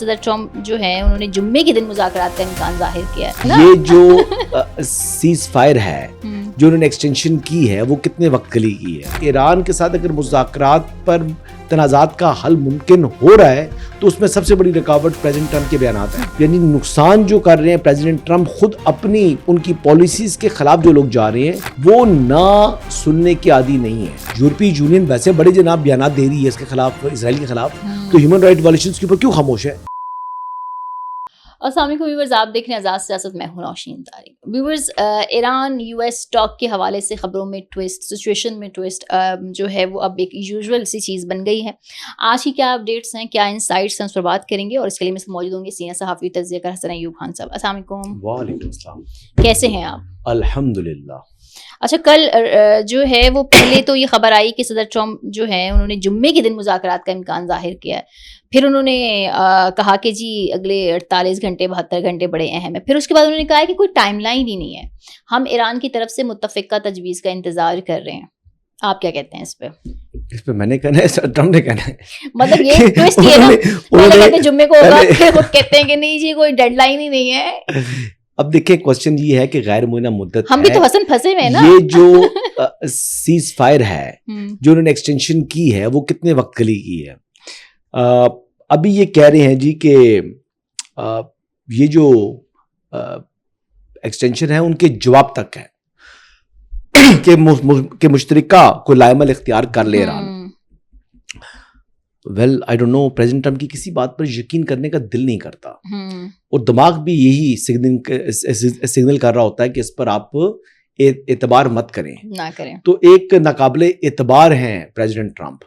صدر ٹرمپ جو ہے انہوں نے جمعے کے دن مذاکرات کا امکان ظاہر کیا ہے نا؟ یہ جو سیز فائر ہے جو انہوں نے ایکسٹینشن کی ہے وہ کتنے وقت کے لیے کی ہے؟ ایران کے ساتھ اگر مذاکرات پر تنازعات کا حل ممکن ہو رہا ہے تو اس میں سب سے بڑی رکاوٹ پریزیڈنٹ ٹرمپ کے بیانات ہیں. یعنی نقصان جو کر رہے ہیں پریزیڈنٹ ٹرمپ خود اپنی ان کی پالیسیز کے خلاف جو لوگ جا رہے ہیں وہ نہ سننے کے عادی نہیں ہے. یورپی یونین ویسے بڑے جناب بیانات دے رہی ہے اس کے خلاف، اسرائیل کے خلاف، تو ہیومن رائٹ وائلیشنز کے اوپر کیوں خاموش ہے؟ السلام علیکم ویورز، آپ دیکھ رہے ہیں آزاد سیاست، میں ہوں Nausheen Tariq. Viewers, Iran U us talk کے حوالے سے خبروں میں ٹویسٹ، سچویشن میں ٹویسٹ جو ہے وہ اب ایک یوزول سی چیز بن گئی ہے. آج کی کیا اپڈیٹس ہیں، کیا انسائٹس ہیں، اس پر بات کریں گے، اور اس کے لیے میں موجود ہوں گے سینئر صحافی تجزیہ کار حسن ایوب خان صاحب. السلام علیکم. وعلیکم السلام. کیسے ہیں آپ؟ الحمدللہ. اچھا، کل جو ہے وہ پہلے تو یہ خبر آئی کہ صدر ٹرمپ جو ہے انہوں نے جمعے کے دن مذاکرات کا امکان ظاہر کیا ہے. پھر انہوں نے کہا کہ جی اگلے 48 گھنٹے 72 گھنٹے بڑے اہم ہیں. پھر اس کے بعد انہوں نے کہا کہ کوئی ٹائم لائن ہی نہیں ہے، ہم ایران کی طرف سے متفقہ تجویز کا انتظار کر رہے ہیں. آپ کیا کہتے ہیں اس پہ؟ اس پہ میں نے کہنا ہے، ٹرمپ نے کہنا ہے. مطلب یہ ٹویسٹ یہ نا، پہلے کہتے ہیں جمعے کو ہوگا، پھر خود کہتے ہیں کہ نہیں جی کوئی ڈیڈ لائن ہی نہیں ہے. اب دیکھیں، کوسچن یہ ہے کہ غیر معینہ مدت ہم بھی تو حسن پھنسے ہوئے ہیں نا. یہ جو سیز فائر ہے جو انہوں نے ایکسٹینشن کی ہے وہ کتنے وقت کے لیے کی ہے؟ ابھی یہ کہہ رہے ہیں جی کہ یہ جو ایکسٹینشن ہے ان کے جواب تک ہے کہ مشترکہ کوئی لائے عمل اختیار کر لے Iran. Well I don't know, president Trump کی کسی بات پر یقین کرنے کا دل نہیں کرتا، اور دماغ بھی یہی سگنل کر رہا ہوتا ہے کہ اس پر آپ اعتبار مت کریں، نہ کریں. تو ایک ناقابل اعتبار ہیں پریزیڈنٹ ٹرمپ.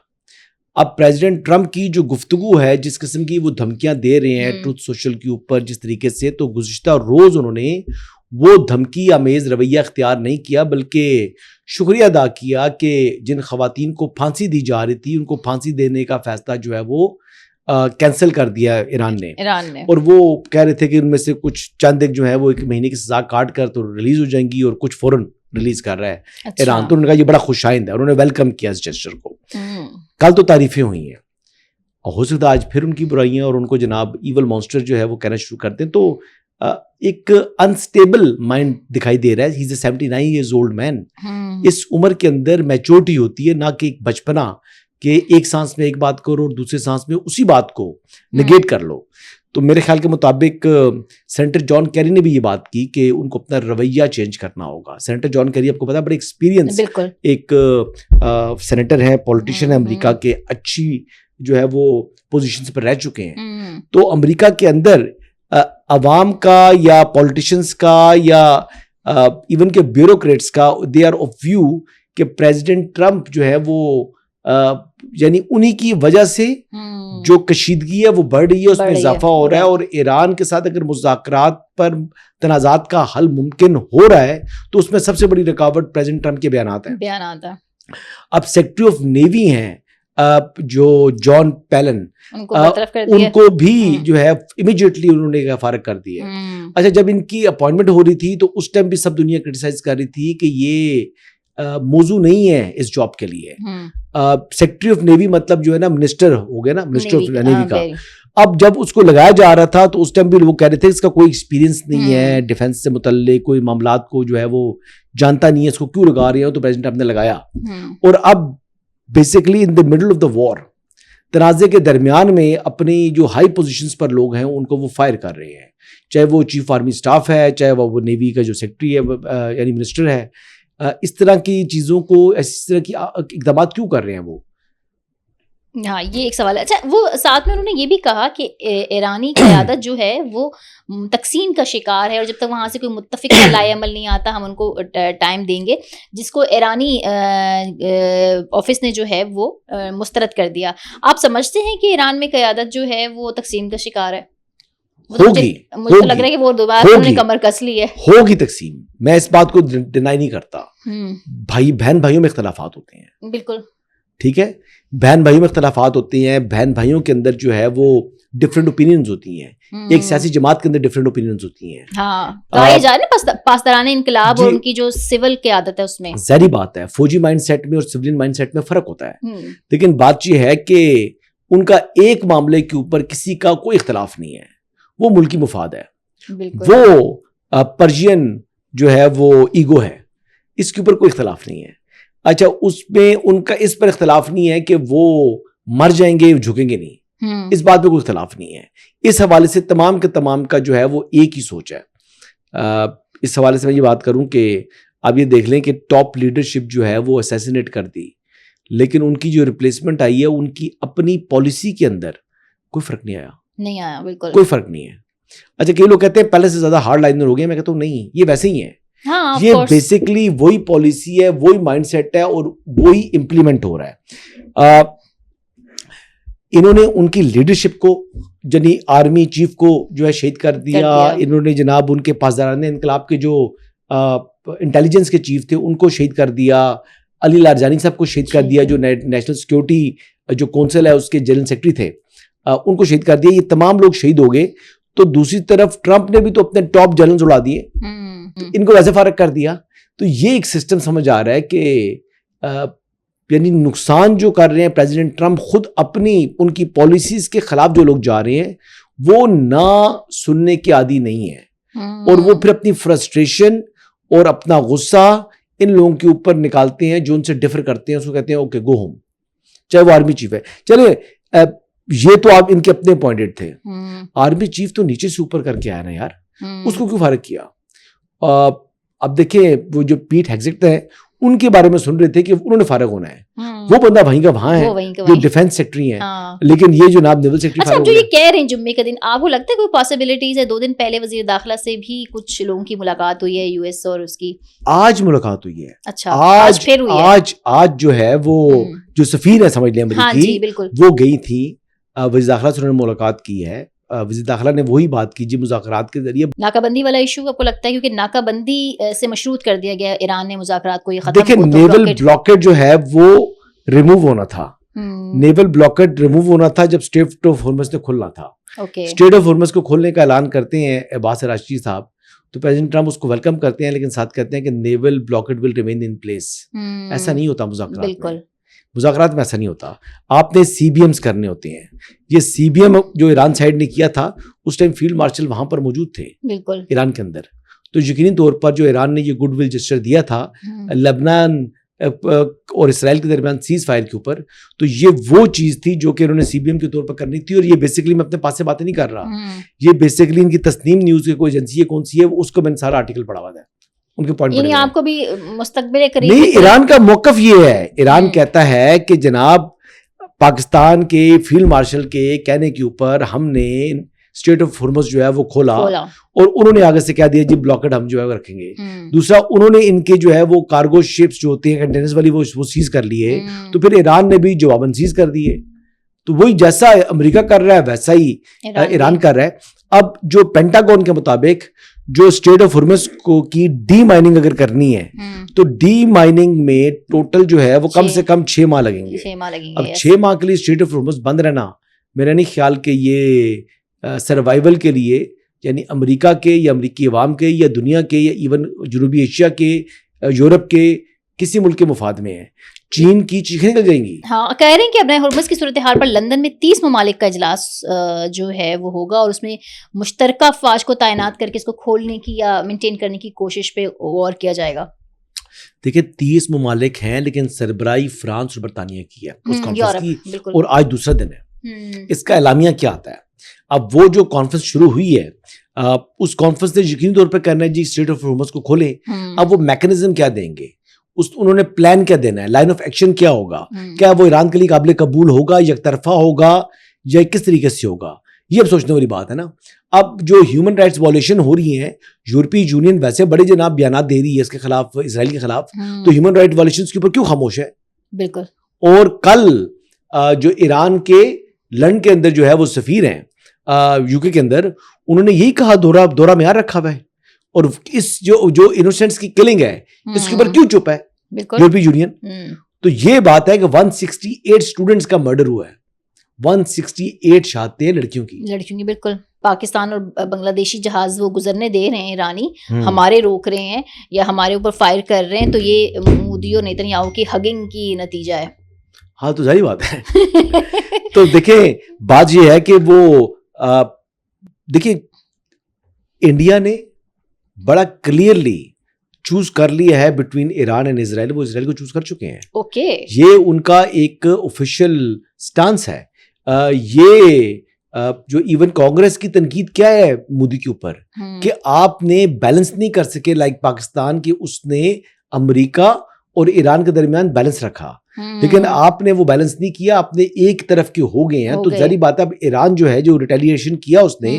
اب پریزیڈنٹ ٹرمپ کی جو گفتگو ہے، جس قسم کی وہ دھمکیاں دے رہے ہیں ٹروتھ سوشل کے اوپر جس طریقے سے، تو گزشتہ روز انہوں نے وہ دھمکی آمیز رویہ اختیار نہیں کیا، بلکہ شکریہ ادا کیا کہ جن خواتین کو پھانسی دی جا رہی تھی ان کو پھانسی دینے کا فیصلہ جو ہے وہ کینسل کر دیا ایران نے. اور وہ کہہ رہے تھے کہ ان میں سے کچھ چند ایک جو ہے وہ 1 مہینے کی سزا کاٹ کر تو ریلیز ہو جائیں گی، اور کچھ فوراً ریلیز کر رہا ہے ایران. تو انہوں نے کہا یہ بڑا خوش آئند ہے، انہوں نے ویلکم کیا اس جسچر کو. کل تو تعریفیں ہوئی ہیں، اور ہو سکتا ہے آج پھر ان کی برائیاں اور ان کو جناب ایول مانسٹر جو ہے وہ کہنا شروع کرتے ہیں. تو ایک انسٹیبل مائنڈ دکھائی دے رہا ہے. ہی از اے 79 ایئرز اولڈ مین. اس عمر کے اندر میچورٹی ہوتی ہے، نہ کہ ایک بچپنا کہ ایک سانس میں ایک بات کرو اور دوسرے سانس میں اسی بات کو نگیٹ کر لو. تو میرے خیال کے مطابق سینیٹر جان کیری نے بھی یہ بات کی کہ ان کو اپنا رویہ چینج کرنا ہوگا. سینیٹر جان کیری آپ کو پتا بڑے ایکسپیرینس ایک سینیٹر ہے، پولیٹیشین ہے امریکہ کے، اچھی جو ہے وہ پوزیشنز پر رہ چکے ہیں. تو امریکہ کے اندر عوام کا یا پولیٹیشنز کا یا ایون کے بیوروکریٹس کا دے آر آف ویو کہ پریزیڈنٹ ٹرمپ جو ہے وہ یعنی انہی کی وجہ سے جو کشیدگی ہے وہ بڑھ رہی ہے، اس میں اضافہ ہو رہا ہے. اور ایران کے ساتھ اگر مذاکرات پر تنازعات کا حل ممکن ہو رہا ہے تو اس میں سب سے بڑی رکاوٹ پریزیڈنٹ ٹرمپ کے بیانات ہیں. اب سیکرٹری آف نیوی ہیں جو جان پیلن، ان کو بھی جو ہے امیڈیٹلی انہوں نے فارغ کر دیا. اچھا، جب ان کی اپوائنٹمنٹ ہو رہی تھی تو اس ٹائم بھی سب دنیا کرٹیسائز کر رہی تھی کہ یہ موضوع نہیں ہے اس جاب کے لیے. سیکرٹری آف نیوی مطلب جو ہے نا منسٹر ہو گیا نا، منسٹر آف نیوی کا. اب جب اس کو لگایا جا رہا تھا تو اس ٹائم بھی لوگ کہہ رہے تھے اس کا کوئی ایکسپیرینس نہیں ہے، ڈیفینس سے متعلق کوئی معاملات کو جو ہے وہ جانتا نہیں ہے، اس کو کیوں لگا رہے ہیں. تو پریزیڈنٹ نے لگایا، اور اب basically in the middle of the war, تنازع کے درمیان میں اپنی جو ہائی پوزیشنز پر لوگ ہیں ان کو وہ فائر کر رہے ہیں، چاہے وہ چیف آرمی سٹاف ہے، چاہے وہ نیوی کا جو سیکرٹری ہے یعنی منسٹر ہے. اس طرح کی چیزوں کو، اس طرح کی اقدامات کیوں کر رہے ہیں وہ؟ ہاں، یہ ایک سوال ہے. اچھا، وہ ساتھ میں انہوں نے یہ بھی کہا کہ ایرانی قیادت جو ہے وہ تقسیم کا شکار ہے، اور جب تک وہاں سے کوئی متفقہ لائے عمل نہیں آتا ہم ان کو ٹائم دیں گے، جس کو ایرانی آفس نے جو ہے وہ مسترد کر دیا. آپ سمجھتے ہیں کہ ایران میں قیادت جو ہے وہ تقسیم کا شکار ہے؟ ہوگی، مجھے تو لگ رہا ہے کہ وہ دوبارہ انہوں نے کمر کس لی ہے. ہوگی تقسیم، میں اس بات کو ڈینائی نہیں کرتا. بھائی بہن بھائیوں میں اختلافات ہوتے ہیں، بالکل ٹھیک ہے، بہن بھائیوں میں اختلافات ہوتے ہیں، بہن بھائیوں کے اندر جو ہے وہ ڈفرینٹ اوپینینز ہوتی ہیں، ایک سیاسی جماعت کے اندر ڈفرینٹ اوپینینز ہوتی ہیں. ہاں، کہا جا رہا ہے پاسداران انقلاب اور ان کی جو سول قیادت ہے اس میں ظاہری بات ہے فوجی مائنڈ سیٹ میں اور سویلین مائنڈ سیٹ میں فرق ہوتا ہے. لیکن بات یہ ہے کہ ان کا ایک معاملے کے اوپر کسی کا کوئی اختلاف نہیں ہے, وہ ملکی مفاد ہے. وہ پرشین جو ہے وہ ایگو ہے, اس کے اوپر کوئی اختلاف نہیں ہے. اچھا, اس میں ان کا اس پر اختلاف نہیں ہے کہ وہ مر جائیں گے, جھکیں گے نہیں, اس بات پہ کوئی اختلاف نہیں ہے. اس حوالے سے تمام کے تمام کا جو ہے وہ ایک ہی سوچ ہے. اس حوالے سے میں یہ بات کروں کہ آپ یہ دیکھ لیں کہ ٹاپ لیڈرشپ جو ہے وہ اسیسینیٹ کر دی, لیکن ان کی جو ریپلیسمنٹ آئی ہے ان کی اپنی پالیسی کے اندر کوئی فرق نہیں آیا, بالکل کوئی فرق نہیں ہے. اچھا, کئی لوگ کہتے ہیں پہلے سے زیادہ ہارڈ لائنر ہو گئے, میں کہتا ہوں نہیں, یہ ویسے ہی ہے. یہ بیسکلی وہی پالیسی ہے, وہی مائنڈ سیٹ ہے اور وہی امپلیمنٹ ہو رہا ہے. انہوں نے ان کی لیڈرشپ کو, یعنی آرمی چیف کو جو ہے شہید کر دیا. انہوں نے جناب ان کے پاسداران انقلاب کے جو انٹیلیجنس کے چیف تھے ان کو شہید کر دیا. علی لارجانی صاحب کو شہید کر دیا, جو نیشنل سیکیورٹی جو کونسل ہے اس کے جنرل سیکرٹری تھے, ان کو شہید کر دیا. یہ تمام لوگ شہید ہو گئے. تو دوسری طرف ٹرمپ نے بھی تو اپنے ٹاپ جنرلز اڑا دیے, ان کو ویسے فارغ کر دیا. تو یہ ایک سسٹم سمجھ آ رہا ہے کہ یعنی نقصان جو کر رہے ہیں پریزیڈنٹ ٹرمپ خود اپنی ان کی پالیسیز کے خلاف جو لوگ جا رہے ہیں وہ نہ سننے کے عادی نہیں ہیں, اور وہ پھر اپنی فرسٹریشن اور اپنا غصہ ان لوگوں کے اوپر نکالتے ہیں جو ان سے ڈفر کرتے ہیں. اس کو کہتے ہیں اوکے گو ہوم, چاہے وہ آرمی چیف ہے. چلے یہ تو آپ ان کے اپنے اپوائنٹڈ تھے, آرمی چیف تو نیچے سے اوپر کر کے آیا نا یار, اس کو کیوں فارغ کیا؟ اب دیکھیں وہ جو پیٹ ہیگزیٹ ہے ان کے بارے میں سن رہے تھے کہ انہوں نے فارغ ہونا ہے, وہ بندہ وہیں کا وہاں ہے جو ڈیفینس سیکٹری ہیں, لیکن یہ جو نائب نیول سیکٹری اچھا جو یہ کہہ رہے ہیں جمعے کے دن, آپ کو لگتا ہے کوئی پاسبلٹیز ہے؟ 2 دن پہلے وزیر داخلہ سے بھی کچھ لوگوں کی ملاقات ہوئی ہے یو ایس اور اس کی, آج ملاقات ہوئی ہے. اچھا, آج پھر ہوئی ہے. آج جو ہے وہ جو سفیر ہے سمجھ لیں امریکی, وہ گئی تھی وزیر داخلہ سے, انہوں نے ملاقات کی ہے. وزیر داخلہ نے وہی بات کی جی مذاکرات کے ذریعے. ناکہ بندی والا ایشو آپ کو لگتا ہے کیونکہ ناکہ بندی سے مشروط کر دیا گیا ایران نے مذاکرات کو, یہ ختم دیکھیں نیول بلاکیڈ جو ہے وہ ریموو ہونا تھا, نیول بلاکیڈ ریموو ہونا تھا جب اسٹریٹ آف ہارمز نے کھلنا تھا. اسٹریٹ آف ہارمز کو کھولنے کا اعلان کرتے ہیں عباس راشدی صاحب, تو پریزیڈنٹ ٹرمپ اس کو ویلکم کرتے ہیں, لیکن ساتھ کہتے ہیں کہ naval blockade will remain in place. ایسا نہیں ہوتا مذاکرات میں ایسا نہیں ہوتا. آپ نے سی بی ایمز کرنے ہوتے ہیں. یہ سی بی ایم جو ایران سائڈ نے کیا تھا, اس ٹائم فیلڈ مارشل وہاں پر موجود تھے ایران کے اندر, تو یقینی طور پر جو ایران نے یہ گڈ ول جسچر دیا تھا لبنان اور اسرائیل کے درمیان سیز فائر کے اوپر, تو یہ وہ چیز تھی جو کہ انہوں نے سی بی ایم کے طور پر کرنی تھی. اور یہ بیسکلی میں اپنے پاس سے باتیں نہیں کر رہا, یہ بیسکلی ان کی تسنیم نیوز کی کوئی ایجنسی ہے کون سی ہے, اس کو میں نے سارا آرٹیکل پڑھا ہوا ہے, ان کے پوائنٹ یعنی آپ کو بھی مستقبل قریب نہیں. ایران کا موقف یہ ہے, ایران کہتا ہے کہ جناب پاکستان کے فیلڈ مارشل کے کہنے کے اوپر ہم نے اسٹریٹ آف ہارمز جو ہے وہ کھولا, اور انہوں نے آگے سے کہہ دیا جی بلاکڈ ہم جو ہے رکھیں گے. دوسرا انہوں نے ان کے جو ہے وہ کارگو شپس جو ہوتے ہیں کنٹینرز والی وہ سیز کر لیے, تو پھر ایران نے بھی جواباً سیز کر دیے. تو وہی جیسا امریکہ کر رہا ہے ویسا ہی ایران کر رہا ہے. اب جو پینٹاگون کے مطابق جو اسٹریٹ آف ہارمز کو کی ڈی مائننگ اگر کرنی ہے تو ڈی مائننگ میں ٹوٹل جو ہے وہ کم سے کم 6 ماہ لگیں گے. اب 6 ماہ کے لیے اسٹریٹ آف ہارمز بند رہنا, میرا نہیں خیال کہ یہ سروائیول کے لیے یعنی امریکہ کے یا امریکی عوام کے یا دنیا کے یا ایون جنوبی ایشیا کے یورپ کے کسی ملک کے مفاد میں ہے. چین کی چیخیں نکل جائیں گی. ہاں, کہہ رہے ہیں کہ اب ہرمز کی صورتحال پر لندن میں 30 ممالک کا اجلاس جو ہے وہ ہوگا, اور اس میں مشترکہ افواج کو تعینات کر کے اس کو کھولنے کی یا مینٹین کرنے کی کوشش پہ غور کیا جائے گا. دیکھیں 30 ممالک ہیں, لیکن سربراہی فرانس اور برطانیہ کی ہے اس کانفرنس کی, اور آج دوسرا دن ہے. اس کا اعلامیہ کیا آتا ہے؟ اب وہ جو کانفرنس شروع ہوئی ہے, اس کانفرنس نے یقینی طور پہ کرنا ہے جی اسٹریٹ آف ہارمز کو کھولیں. اب وہ میکنزم کیا دیں گے, انہوں نے پلان کیا دینا ہے, لائن آف ایکشن کیا ہوگا, کیا وہ ایران کے لیے قابل قبول ہوگا, یک طرفہ ہوگا یا کس طریقے سے ہوگا, یہ اب سوچنے والی بات ہے نا. اب جو ہیومن رائٹس وائلیشن ہو رہی ہیں, یورپی یونین ویسے بڑے جناب بیانات دے رہی ہے اس کے خلاف, اسرائیل کے خلاف, تو ہیومن رائٹ وائلیشن کے اوپر کیوں خاموش ہے؟ بالکل. اور کل جو ایران کے لندن کے اندر جو ہے وہ سفیر ہیں یو کے اندر, انہوں نے یہی کہا دورہ معیار رکھا ہوا ہے, اور اس جو انوسینٹس کی کلنگ ہے اس کے اوپر کیوں چپ ہے یورپی یونین؟ تو یہ بات ہے کہ 168 اسٹوڈنٹس کا مرڈر ہوا ہے, 168 شہادتیں لڑکیوں کی. بالکل. پاکستان اور بنگلہ دیشی جہاز وہ گزرنے دے رہے ہیں ایرانی, ہمارے روک رہے ہیں یا ہمارے اوپر فائر کر رہے ہیں, تو یہ مودی اور نیتن یاہو کی ہگنگ کی نتیجہ ہے. ہاں تو ظاہر بات ہے. تو دیکھیں بات یہ ہے کہ وہ دیکھیں انڈیا نے بڑا کلیئرلی چوز کر لیا ہے بٹوین ایران اینڈ اسرائیل. وہ اسرائیل کو چوز کر چکے ہیں. اوکے, یہ ان کا ایک آفیشیل سٹانس ہے. یہ جو ایون کانگریس کی تنقید کیا ہے مودی کے اوپر کہ آپ نے بیلنس نہیں کر سکے, لائک پاکستان کی اس نے امریکہ اور ایران کے درمیان بیلنس رکھا, لیکن آپ نے وہ بیلنس نہیں کیا, آپ نے ایک طرف کے ہو گئے ہیں. تو ظاہری بات ہے اب ایران جو ہے جو ریٹیلیشن کیا اس نے,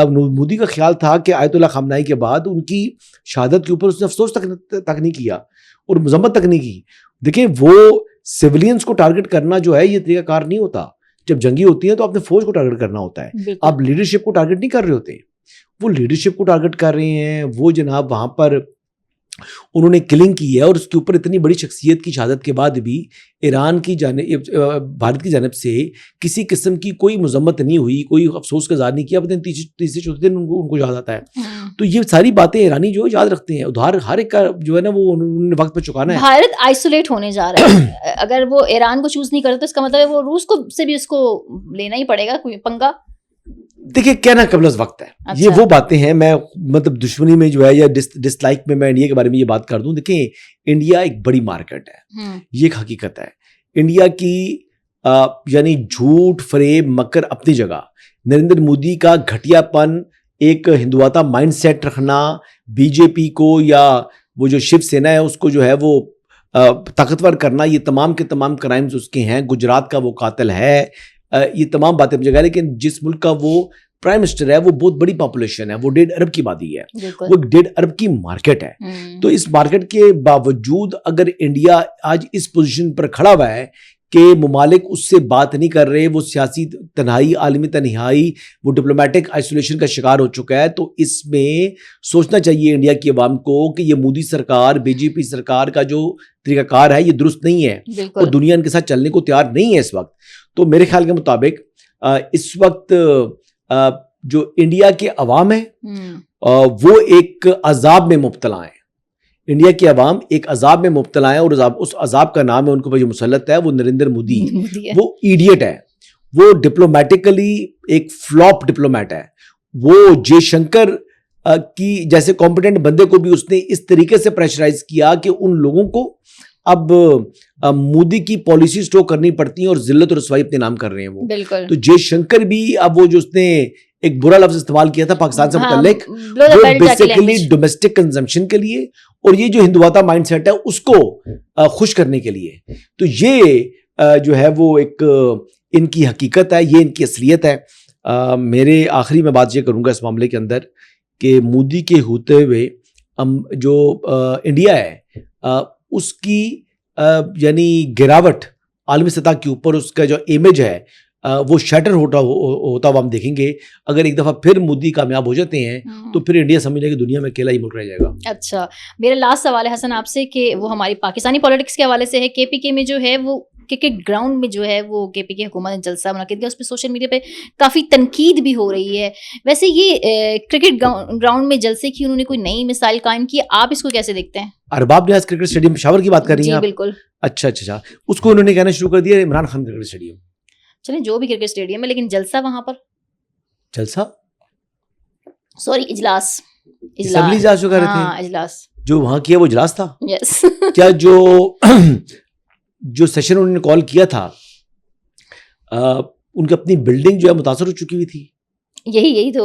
مودی کا خیال تھا کہ آیت اللہ خامنائی کے بعد ان کی شہادت کے اوپر اس نے افسوس تک نہیں کیا اور مذمت تک نہیں کی. دیکھیں وہ سیولینز کو ٹارگٹ کرنا جو ہے یہ طریقہ کار نہیں ہوتا. جب جنگی ہوتی ہیں تو آپ نے فوج کو ٹارگٹ کرنا ہوتا ہے, آپ لیڈرشپ کو ٹارگٹ نہیں کر رہے ہوتے. وہ لیڈرشپ کو ٹارگٹ کر رہے ہیں. وہ جناب وہاں پر انہوں نے کلنگ کی ہے اور اس کے اوپر اتنی بڑی شخصیت کی شہادت کے بعد بھی ایران کی جانب بھارت کی جانب سے کسی قسم کی کوئی مذمت نہیں ہوئی, کوئی افسوس کا اظہار نہیں کیا. پتہ نہیں تیسرے چوتھے دن ان کو یاد آتا ہے. تو یہ ساری باتیں ایرانی جو یاد رکھتے ہیں, ادھار ہر ایک کا جو ہے نا وہ انہوں نے وقت پہ چکانا ہے. بھارت آئسولیٹ ہونے جا رہا ہے. اگر وہ ایران کو چوز نہیں کرتا تو اس کا مطلب ہے وہ روس کو سے بھی اس کو لینا ہی پڑے گا کوئی پنگا. دیکھیں کہنا قبل از وقت ہے. یہ وہ باتیں ہیں, میں مطلب دشمنی میں جو ہے یا ڈس لائک میں انڈیا کے بارے میں یہ بات کر دوں. دیکھیں انڈیا ایک بڑی مارکیٹ ہے, یہ ایک حقیقت ہے. انڈیا کی یعنی جھوٹ فریب مکر اپنی جگہ, نریندر مودی کا گھٹیا پن, ایک ہندوتا مائنڈ سیٹ رکھنا, بی جے پی کو یا وہ جو شیو سینا ہے اس کو جو ہے وہ طاقتور کرنا, یہ تمام کے تمام کرائمز اس کے ہیں. گجرات کا وہ قاتل ہے, یہ تمام باتیں اپنی جگہ. لیکن جس ملک کا وہ پرائم منسٹر ہے وہ بہت بڑی پاپولیشن ہے, وہ 1.5 ارب کی آبادی ہے, وہ 1.5 ارب کی مارکیٹ ہے. تو اس مارکیٹ کے باوجود اگر انڈیا آج اس پوزیشن پر کھڑا ہوا ہے کہ ممالک اس سے بات نہیں کر رہے, وہ سیاسی تنہائی, عالمی تنہائی, وہ ڈپلومیٹک آئسولیشن کا شکار ہو چکا ہے, تو اس میں سوچنا چاہیے انڈیا کی عوام کو کہ یہ مودی سرکار, بی جے پی سرکار کا جو طریقہ کار ہے یہ درست نہیں ہے اور دنیا ان کے ساتھ چلنے کو تیار نہیں ہے اس وقت. تو میرے خیال کے مطابق اس وقت جو انڈیا کے عوام ہیں وہ ایک عذاب میں مبتلا ہیں. انڈیا کے عوام ایک عذاب میں مبتلا ہیں اور اس عذاب کا نام ہے ان کو جو مسلط ہے وہ نریندر مودی. وہ ایڈیٹ ہے, وہ ڈپلومیٹکلی ایک فلاپ ڈپلومیٹ ہے. وہ جے شنکر کی جیسے کمپیٹنٹ بندے کو بھی اس نے اس طریقے سے پریشرائز کیا کہ ان لوگوں کو اب مودی کی پالیسی سٹو کرنی پڑتی ہیں اور ذلت اور رسوائی اپنے نام کر رہے ہیں وہ. تو جے شنکر بھی اب وہ جو اس نے ایک برا لفظ استعمال کیا تھا پاکستان سے متعلق, وہ بیسیکلی ڈومیسٹک کنزمپشن کے لیے اور یہ جو ہندوتا مائنڈ سیٹ ہے اس کو خوش کرنے کے لیے. تو یہ جو ہے وہ ایک ان کی حقیقت ہے, یہ ان کی اصلیت ہے. میرے آخری میں بات یہ کروں گا اس معاملے کے اندر کہ مودی کے ہوتے ہوئے جو انڈیا ہے اس کی یعنی گراوٹ عالمی سطح کے اوپر, اس کا جو امیج ہے وہ شیٹر ہوتا ہوا ہم دیکھیں گے. اگر ایک دفعہ پھر مودی کامیاب ہو جاتے ہیں تو پھر انڈیا سمجھ لے کہ دنیا میں اکیلا ہی ملک رہ جائے گا. اچھا, میرا لاسٹ سوال ہے حسن آپ سے کہ وہ ہماری پاکستانی پولیٹکس کے حوالے سے ہے. کے پی کے میں جو ہے وہ کرکٹ گراؤنڈ میں جو ہے وہ کے پی کے حکومت نے جلسہ منعقد کیا, اس پہ سوشل میڈیا پہ کافی تنقید بھی ہو رہی ہے. ویسے یہ کرکٹ گراؤنڈ میں جلسے کی انہوں نے کوئی نئی مثال قائم کی, آپ اس کو کیسے دیکھتے ہیں؟ ارباب نیاز کرکٹ اسٹیڈیم پشاور کی بات کر رہی ہیں آپ؟ جی بالکل. اچھا, اس کو انہوں نے کہنا شروع کر دیا عمران خان کرکٹ اسٹیڈیم. چلیں جو بھی کرکٹ اسٹیڈیم ہے, لیکن جلسہ وہاں پر جلسہ سوری اجلاس اجلاس جو کر رہے تھے, اجلاس جو وہاں کیا وہ اجلاس تھا. یس. کیا جو سیشن انہوں نے کال کیا تھا ان کی اپنی بلڈنگ جو ہے متاثر ہو چکی ہوئی تھی؟ یہی تو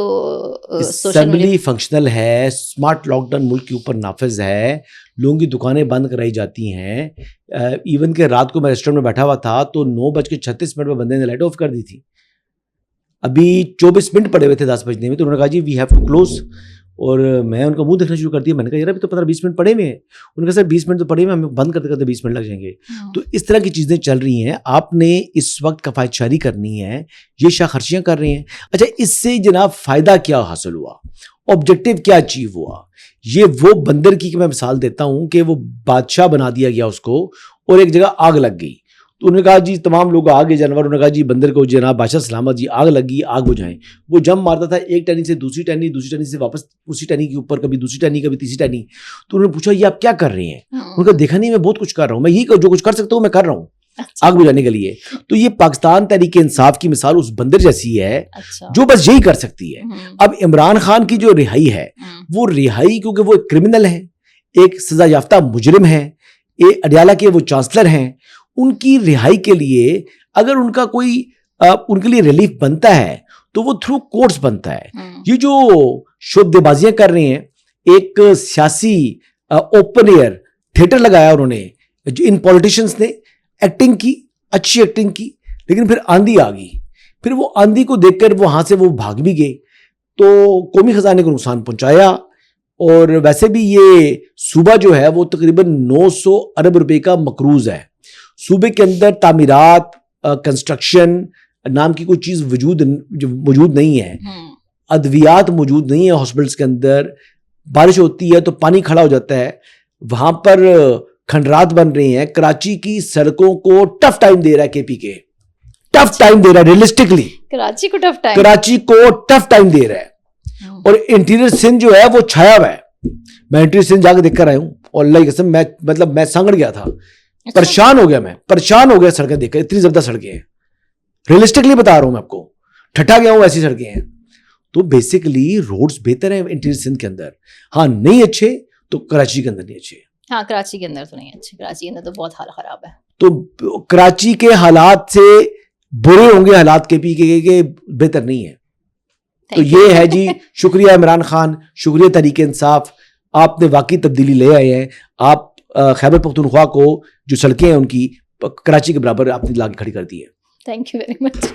اسمبلی فنکشنل ہے, اسمارٹ لاک ڈاؤن ملک کے اوپر نافذ ہے, لوگوں کی دکانیں بند کرائی جاتی ہیں. ایون کہ رات کو میں ریسٹورینٹ میں بیٹھا ہوا تھا تو 9:36 پہ بندے نے لائٹ آف کر دی تھی. ابھی 24 منٹ پڑے ہوئے تھے 10 بجنے میں, تو انہوں نے کہا جی وی ہیو ٹو کلوز. اور میں ان کا منہ دیکھنا شروع کر دیا. میں نے کہا یار ابھی تو 15-20 منٹ پڑے ہوئے ہیں. انہوں نے کہا سر 20 منٹ تو پڑے ہوئے ہیں, ہمیں بند کرتے کرتے 20 منٹ لگ جائیں گے. تو اس طرح کی چیزیں چل رہی ہیں. آپ نے اس وقت کفایت شاری کرنی ہے, یہ شاہ خرچیاں کر رہے ہیں. اچھا اس سے جناب فائدہ کیا حاصل ہوا, آبجیکٹو کیا اچیو ہوا؟ یہ وہ بندر کی میں مثال دیتا ہوں کہ وہ بادشاہ بنا دیا گیا اس کو اور ایک جگہ آگ لگ گئی. تو انہوں نے کہا جی تمام لوگ آگے جانور, انہوں نے کہا جی بندر کو جناب بادشاہ سلامت جی آگ لگی, آگ بجھائیں. وہ جم مارتا تھا ایک ٹہنی سے دوسری ٹہنی, دوسری ٹہنی سے واپس اسی ٹہنی کے اوپر, کبھی دوسری ٹہنی کبھی تیسری ٹہنی. تو انہوں نے پوچھا یہ آپ کیا کر رہے ہیں؟ انہوں نے کہا دیکھا نہیں میں بہت کچھ کر رہا ہوں, میں یہی جو کچھ کر سکتا ہوں میں کر رہا ہوں. آگ بجھانے کے لیے. تو یہ پاکستان تحریک انصاف کی مثال اس بندر جیسی ہے اچھا. جو بس یہی کر سکتی ہے. اب عمران خان کی جو رہائی ہے وہ رہائی کیونکہ وہ ایک کرمنل ہے, ایک سزا یافتہ مجرم ہے, اڈیالہ کے وہ چانسلر ہیں, ان کی رہائی کے لیے اگر ان کا کوئی ان کے لیے ریلیف بنتا ہے تو وہ تھرو کورٹس بنتا ہے. یہ جو شعبے بازیاں کر رہے ہیں, ایک سیاسی اوپن ایئر تھیٹر لگایا انہوں نے, ان پولیٹیشنز نے ایکٹنگ کی, اچھی ایکٹنگ کی, لیکن پھر آندھی آ گئی. پھر وہ آندھی کو دیکھ کر وہاں سے وہ بھاگ بھی گئے تو قومی خزانے کو نقصان پہنچایا. اور ویسے بھی یہ صوبہ جو ہے وہ تقریباً 900 ارب روپے کا مقروض ہے. صوبے کے اندر تعمیرات, کنسٹرکشن نام کی کوئی چیز موجود نہیں ہے, ادویات موجود نہیں ہے ہاسپٹلس کے اندر. بارش ہوتی ہے تو پانی کھڑا ہو جاتا ہے, وہاں پر کھنڈرات بن رہے ہیں. کراچی کی سڑکوں کو ٹف ٹائم دے رہا ہے کے پی کے, ٹف ٹائم دے رہا ہے ریئلسٹکلی, کراچی کو ٹف ٹائم, کراچی کو ٹف ٹائم دے رہا ہے. اور انٹیریئر سندھ جو ہے وہ چھایا ہوا ہے. میں انٹیریئر سندھ جا کے دیکھ کر آیا ہوں, اور اللہ کی قسم میں سنگڑ گیا تھا, پریشان ہو گیا, میں پریشان ہو گیا سڑکیں دیکھ کر. اتنی زبردست سڑکیں ہیں, ریئلسٹکلی بتا رہا ہوں میں آپ کو, ٹھٹا گیا ہوں ایسی سڑکیں ہیں. تو بیسیکلی روڈز بہتر ہیں انٹیریئر سندھ کے اندر, ہاں نہیں اچھے تو کراچی کے اندر نہیں اچھے. ہاں کراچی کے اندر تو نہیں اچھے, کراچی کے اندر تو بہت حال خراب ہے. تو کراچی کے حالات سے برے ہوں گے حالات کے پی کے بہتر نہیں ہے. تو یہ ہے جی. شکریہ عمران خان, شکریہ تحریک انصاف, آپ نے واقعی تبدیلی لے آئے ہیں. آپ خیبر پختونخوا کو جو سڑکیں ہیں ان کی کراچی کے برابر آپ نے لا کے کھڑی کر دی ہے. Thank you very much.